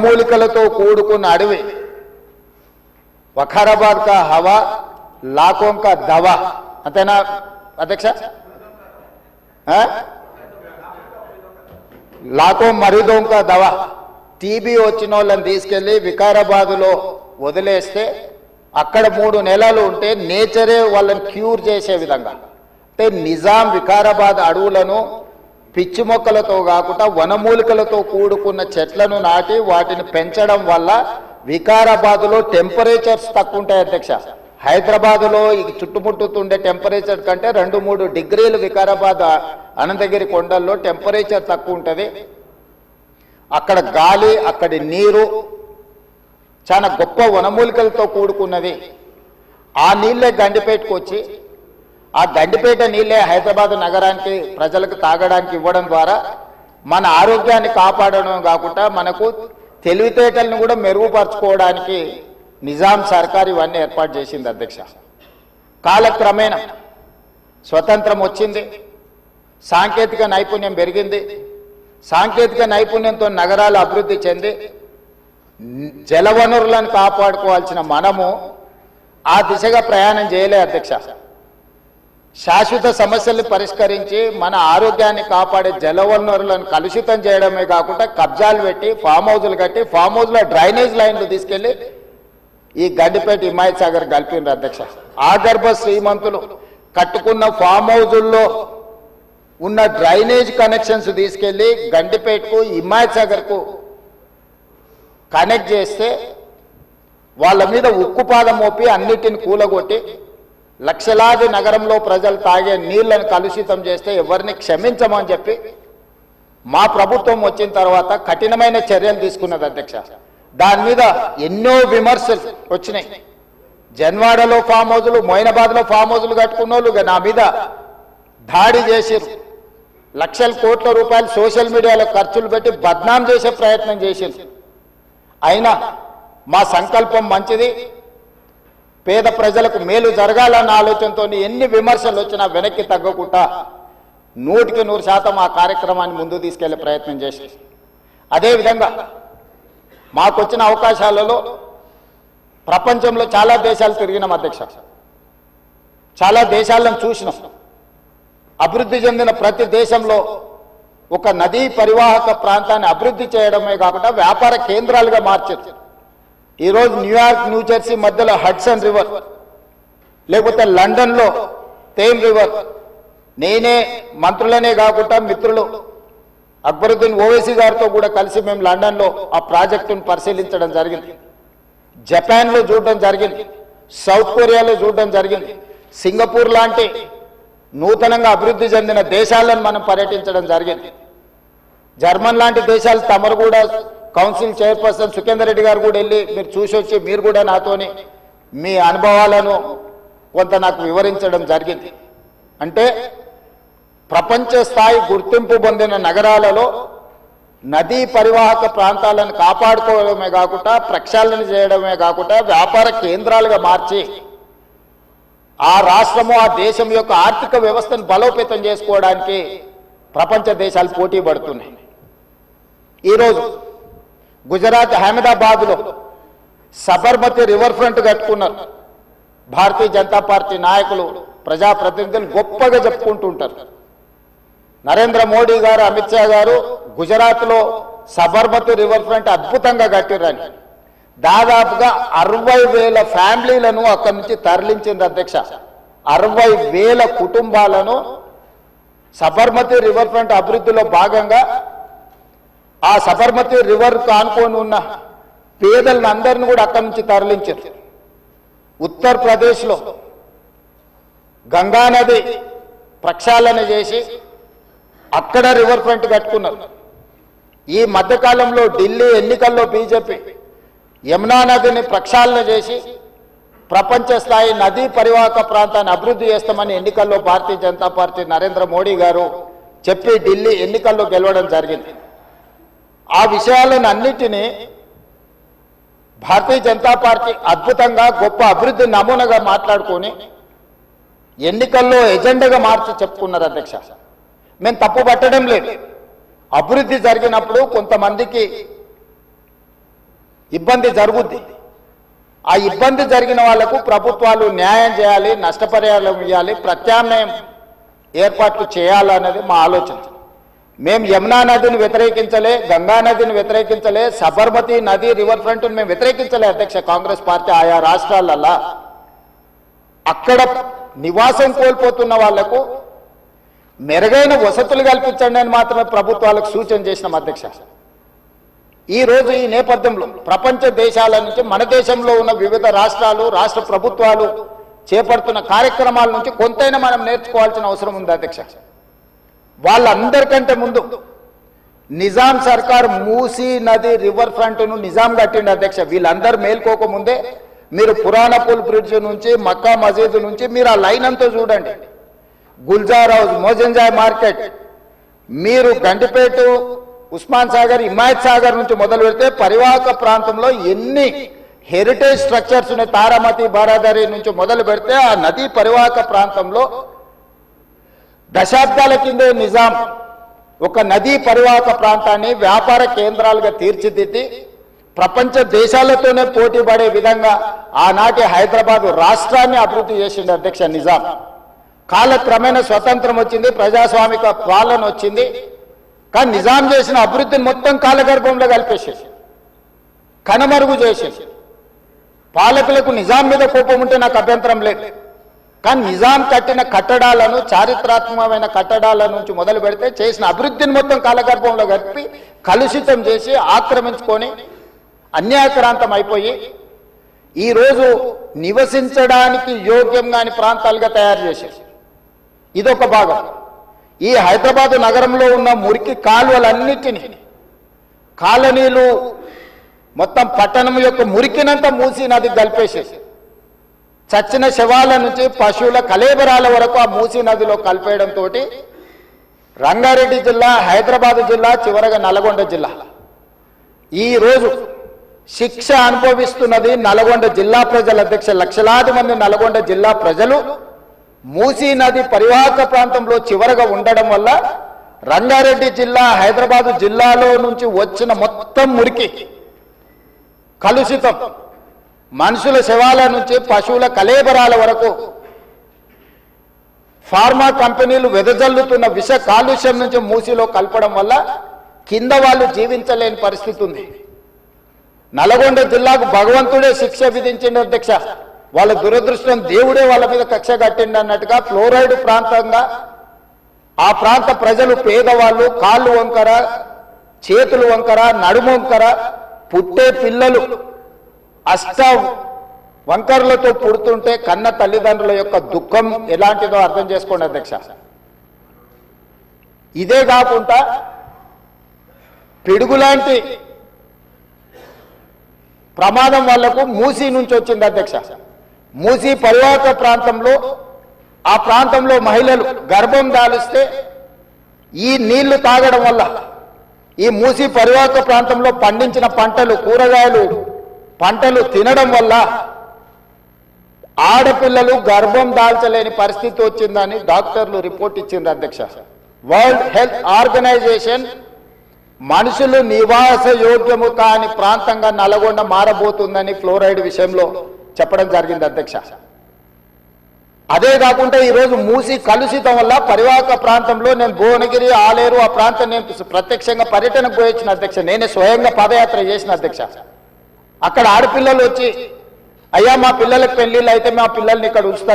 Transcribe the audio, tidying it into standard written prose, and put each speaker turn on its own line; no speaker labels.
మూలికలతో కూడుకున్న అడవి వఖారాబాద్ కా హవా లాఖోं का దవా అంతేనా అధ్యక్ష లాఖోं మరీదోं का దవా టీబీ వచ్చిన వాళ్ళని తీసుకెళ్లి వికారాబాద్లో వదిలేస్తే అక్కడ 3 నెలలు ఉంటే నేచరే వాళ్ళని క్యూర్ చేసే విధంగా అంటే నిజాం వికారాబాద్ అడవులను పిచ్చి మొక్కలతో కాకుండా వనమూలికలతో కూడుకున్న చెట్లను నాటి వాటిని పెంచడం వల్ల వికారాబాద్లో టెంపరేచర్స్ తక్కువ ఉంటాయి అధ్యక్ష. హైదరాబాద్లో ఈ చుట్టుముట్టుతుండే టెంపరేచర్ కంటే 2-3 డిగ్రీలు వికారాబాద్ అనంతగిరి కొండల్లో టెంపరేచర్ తక్కువ ఉంటుంది. అక్కడ గాలి అక్కడి నీరు చాలా గొప్ప వనమూలికలతో కూడుకున్నది. ఆ నీళ్ళే గండిపేటకు వచ్చి ఆ గండిపేట నీళ్ళే హైదరాబాద్ నగరానికి ప్రజలకు తాగడానికి ఇవ్వడం ద్వారా మన ఆరోగ్యాన్ని కాపాడడం కాకుండా మనకు తెలివితేటలను కూడా మెరుగుపరచుకోవడానికి నిజాం సర్కార్ ఇవన్నీ ఏర్పాటు చేసింది అధ్యక్ష. కాలక్రమేణా స్వతంత్రం వచ్చింది, సాంకేతిక నైపుణ్యం పెరిగింది. సాంకేతిక నైపుణ్యంతో నగరాలు అభివృద్ధి చెంది జలవనరులను కాపాడుకోవాల్సిన మనము ఆ దిశగా ప్రయాణం చేయలే అధ్యక్ష. శాశ్వత సమస్యల్ని పరిష్కరించి మన ఆరోగ్యాన్ని కాపాడే జలవనరులను కలుషితం చేయడమే కాకుండా కబ్జాలు పెట్టి ఫామ్ హౌజులు కట్టి ఫామ్ హౌజ్లో డ్రైనేజ్ లైన్లు తీసుకెళ్లి ఈ గండిపేట హిమాయత్ సాగర్ కలిపిండ్రు అధ్యక్ష. ఆగర్భ శ్రీమంతులు కట్టుకున్న ఫామ్ హౌజుల్లో ఉన్న డ్రైనేజ్ కనెక్షన్స్ తీసుకెళ్లి గండిపేటకు హిమాయత్ సాగర్కు కనెక్ట్ చేస్తే వాళ్ళ మీద ఉక్కుపాదం మోపి అన్నిటిని కూలగొట్టి లక్షలాది నగరంలో ప్రజలు తాగే నీళ్లను కలుషితం చేస్తే ఎవరిని క్షమించమని చెప్పి మా ప్రభుత్వం వచ్చిన తర్వాత కఠినమైన చర్యలు తీసుకున్నది అధ్యక్ష. దాని మీద ఎన్నో విమర్శలు వచ్చినాయి. జన్వాడలో ఫామ్ హౌజులు, మొయినాబాద్లో ఫామ్ హౌజులు కట్టుకున్న వాళ్ళు నా మీద దాడి చేసిరు. లక్షల కోట్ల రూపాయలు సోషల్ మీడియాలో ఖర్చులు పెట్టి బద్నాం చేసే ప్రయత్నం చేసిరు. అయినా మా సంకల్పం మంచిది, పేద ప్రజలకు మేలు జరగాలన్న ఆలోచనతో ఎన్ని విమర్శలు వచ్చినా వెనక్కి తగ్గకుండా 100% ఆ కార్యక్రమాన్ని ముందుకు తీసుకెళ్లే ప్రయత్నం చేసి అదేవిధంగా మాకు వచ్చిన అవకాశాలలో ప్రపంచంలో చాలా దేశాలు తిరిగినాం అధ్యక్ష. చాలా దేశాలను చూసినాం. అభివృద్ధి చెందిన ప్రతి దేశంలో ఒక నదీ పరివాహక ప్రాంతాన్ని అభివృద్ధి చేయడమే కాకుండా వ్యాపార కేంద్రాలుగా మార్చారు. ఈరోజు న్యూయార్క్, న్యూజెర్సీ మధ్యలో హడ్సన్ రివర్, లేకపోతే లండన్లో థేమ్ రివర్, నేనే మంత్రులనే కాకుండా మిత్రులు అక్బరుద్దీన్ ఓవైసీ గారితో కూడా కలిసి మేము లండన్లో ఆ ప్రాజెక్టును పరిశీలించడం జరిగింది. జపాన్లో చూడడం జరిగింది, సౌత్ కొరియాలో చూడడం జరిగింది, సింగపూర్ లాంటి నూతనంగా అభివృద్ధి చెందిన దేశాలను మనం పర్యటించడం జరిగింది. జర్మన్ లాంటి దేశాలు తమరు కూడా కౌన్సిల్ చైర్పర్సన్ సుఖేందర్ రెడ్డి గారు కూడా వెళ్ళి మీరు చూసి వచ్చి మీరు కూడా నాతోని మీ అనుభవాలను కొంత నాకు వివరించడం జరిగింది. అంటే ప్రపంచ స్థాయి గుర్తింపు పొందిన నగరాలలో నదీ పరివాహక ప్రాంతాలను కాపాడుకోవడమే కాకుండా ప్రక్షాళన చేయడమే కాకుండా వ్యాపార కేంద్రాలుగా మార్చి ఆ రాష్ట్రము ఆ దేశం యొక్క ఆర్థిక వ్యవస్థను బలోపేతం చేసుకోవడానికి ప్రపంచ దేశాలు పోటీ పడుతున్నాయి. ఈరోజు గుజరాత్ అహ్మదాబాద్లో సబర్మతి రివర్ ఫ్రంట్ కట్టుకున్నారు. భారతీయ జనతా పార్టీ నాయకులు, ప్రజాప్రతినిధులు గొప్పగా చెప్పుకుంటుంటారు. నరేంద్ర మోడీ గారు, అమిత్ షా గారు గుజరాత్లో సబర్మతి రివర్ ఫ్రంట్ అద్భుతంగా కట్టిరని దాదాపుగా 60,000 ఫ్యామిలీలను అక్కడి నుంచి తరలించింది అధ్యక్ష. 60,000 కుటుంబాలను సబర్మతి రివర్ ఫ్రంట్ అభివృద్ధిలో భాగంగా ఆ సబర్మతి రివర్ కానుకొని ఉన్న పేదలను అందరిని కూడా అక్కడి నుంచి తరలించారు. ఉత్తరప్రదేశ్లో గంగా నది ప్రక్షాళన చేసి అక్కడ రివర్ ఫ్రంట్ కట్టుకున్నారు. ఈ మధ్యకాలంలో ఢిల్లీ ఎన్నికల్లో బీజేపీ యమునా నదిని ప్రక్షాళన చేసి ప్రపంచ స్థాయి నదీ పరివాహక ప్రాంతాన్ని అభివృద్ధి చేస్తామని ఎన్నికల్లో భారతీయ జనతా పార్టీ నరేంద్ర మోడీ గారు చెప్పి ఢిల్లీ ఎన్నికల్లో గెలవడం జరిగింది. ఆ విషయాలను అన్నిటినీ భారతీయ జనతా పార్టీ అద్భుతంగా గొప్ప అభివృద్ధి నమూనాగా మాట్లాడుకొని ఎన్నికల్లో ఎజెండాగా మార్చి చెప్పుకున్నారు అధ్యక్ష. మేము తప్పు పట్టడం లేదు. అభివృద్ధి జరిగినప్పుడు కొంతమందికి ఇబ్బంది జరుగుద్ది. ఆ ఇబ్బంది జరిగిన వాళ్లకు ప్రభుత్వాలు న్యాయం చేయాలి, నష్టపరిహారం ఇవ్వాలి, ప్రత్యామ్నాయం ఏర్పాట్లు చేయాలన్నది మా ఆలోచన. మేము యమునా నదిని వ్యతిరేకించలే, గంగా నదిని వ్యతిరేకించలే, సబర్మతి నది రివర్ ఫ్రంట్ మేము వ్యతిరేకించలే అధ్యక్ష. కాంగ్రెస్ పార్టీ ఆయా రాష్ట్రాలల్లా అక్కడ నివాసం కోల్పోతున్న వాళ్లకు మెరుగైన వసతులు కల్పించండి అని మాత్రమే ప్రభుత్వాలకు సూచన చేసినాం అధ్యక్ష. ఈ రోజు ఈ నేపథ్యంలో ప్రపంచ దేశాల నుంచి మన దేశంలో ఉన్న వివిధ రాష్ట్రాలు, రాష్ట్ర ప్రభుత్వాలు చేపడుతున్న కార్యక్రమాల నుంచి కొంతైనా మనం నేర్చుకోవాల్సిన అవసరం ఉంది అధ్యక్ష. వాళ్ళందరికంటే ముందు నిజాం సర్కార్ మూసీ నది రివర్ ఫ్రంట్ ను నిజాం కట్టిండి అధ్యక్ష. వీళ్ళందరూ మేల్కోకముందే మీరు పురాణపూల్ బ్రిడ్జ్ నుంచి మక్కా మసీద్ నుంచి మీరు ఆ లైన్ అంతా చూడండి. గుల్జార్ హౌస్, మోజంజాయ్ మార్కెట్, మీరు గండిపేట, ఉస్మాన్ సాగర్, హిమాయత్ సాగర్ నుంచి మొదలు పెడితే పరివాహక ప్రాంతంలో ఎన్ని హెరిటేజ్ స్ట్రక్చర్స్ ఉన్నాయి. తారామతి, బారాదరి నుంచి మొదలు పెడితే ఆ నదీ పరివాహక ప్రాంతంలో దశాబ్దాల కిందే నిజాం ఒక నదీ పరివాహక ప్రాంతాన్ని వ్యాపార కేంద్రాలుగా తీర్చిదిద్ది ప్రపంచ దేశాలతోనే పోటీ పడే విధంగా ఆనాటి హైదరాబాద్ రాష్ట్రాన్ని అభివృద్ధి చేసింది అధ్యక్ష నిజాం. కాలక్రమేణా స్వతంత్రం వచ్చింది, ప్రజాస్వామిక పాలన వచ్చింది. కానీ నిజాం చేసిన అభివృద్ధిని మొత్తం కాలగర్భంలో కలిపేసేసి కనుమరుగు చేసేసి, పాలకులకు నిజాం మీద కోపం ఉంటే నాకు అభ్యంతరం లేదు, కానీ నిజాం కట్టిన కట్టడాలను, చారిత్రాత్మకమైన కట్టడాల నుంచి మొదలు పెడితే చేసిన అభివృద్ధిని మొత్తం కాలగర్భంలో కలిపి కలుషితం చేసి ఆక్రమించుకొని అన్యాయక్రాంతం అయిపోయి ఈరోజు నివసించడానికి యోగ్యం కాని ప్రాంతాలుగా తయారు చేసేసి ఇదొక భాగం. ఈ హైదరాబాదు నగరంలో ఉన్న మురికి కాలువలన్నిటినీ, కాలనీలు మొత్తం పట్టణం యొక్క మురికినంతా మూసీ నదికి కలిపేసేసి చచ్చిన శవాల నుంచి పశువుల కలేబరాల వరకు ఆ మూసీ నదిలో కలిపేయడంతో రంగారెడ్డి జిల్లా, హైదరాబాదు జిల్లా, చివరగా నల్గొండ జిల్లా ఈరోజు శిక్ష అనుభవిస్తున్నది నల్గొండ జిల్లా ప్రజల అధ్యక్ష. లక్షలాది మంది నల్గొండ జిల్లా ప్రజలు మూసీ నది పరివాహక ప్రాంతంలో చివరగా ఉండడం వల్ల రంగారెడ్డి జిల్లా, హైదరాబాదు జిల్లాలో నుంచి వచ్చిన మొత్తం మురికి కలుషితం, మనుషుల శవాల నుంచి పశువుల కలేబరాల వరకు ఫార్మా కంపెనీలు వెదజల్లుతున్న విష కాలుష్యం నుంచి మూసీలో కలపడం వల్ల కింద వాళ్ళు జీవించలేని పరిస్థితి ఉంది. నల్గొండ జిల్లాకు భగవంతుడే శిక్ష విధించిండు అధ్యక్ష. వాళ్ళ దురదృష్టం, దేవుడే వాళ్ళ మీద కక్ష కట్టిండు అన్నట్టుగా ఫ్లోరైడ్ ప్రాంతంగా ఆ ప్రాంత ప్రజలు, పేదవాళ్ళు కాళ్ళు వంకర, చేతులు వంకర, నడుము వంకర, పుట్టే పిల్లలు అష్ట వంకర్లతో పుడుతుంటే కన్న తల్లిదండ్రుల యొక్క దుఃఖం ఎలాంటిదో అర్థం చేసుకోండి అధ్యక్ష. ఇదే కాకుండా పిడుగులాంటి ప్రమాదం వాళ్లకు మూసీ నుంచి వచ్చింది అధ్యక్ష. మూసీ పరివాహక ప్రాంతంలో, ఆ ప్రాంతంలో మహిళలు గర్భం దాలిస్తే ఈ నీళ్లు తాగడం వల్ల, ఈ మూసీ పరివాహక ప్రాంతంలో పండించిన పంటలు, కూరగాయలు పంటలు తినడం వల్ల ఆడపిల్లలు గర్భం దాల్చలేని పరిస్థితి వచ్చిందని డాక్టర్లు రిపోర్ట్ ఇచ్చింది అధ్యక్ష. వరల్డ్ హెల్త్ ఆర్గనైజేషన్ మనుషులు నివాస యోగ్యము కాని ప్రాంతంగా నల్గొండ మారబోతుందని ఫ్లోరైడ్ విషయంలో చెప్పడం జరిగింది అధ్యక్ష. అదే కాకుండా ఈరోజు మూసీ కలుషితం వల్ల పరివాహక ప్రాంతంలో నేను భువనగిరి, ఆలేరు ఆ ప్రాంతం నేను ప్రత్యక్షంగా పర్యటనకు పోయొచ్చిన అధ్యక్ష. నేనే స్వయంగా పాదయాత్ర చేసిన అధ్యక్ష. అక్కడ ఆడపిల్లలు వచ్చి, అయ్యా మా పిల్లలకు పెళ్లిళ్ళు అయితే మా పిల్లల్ని ఇక్కడ ఉంచుతా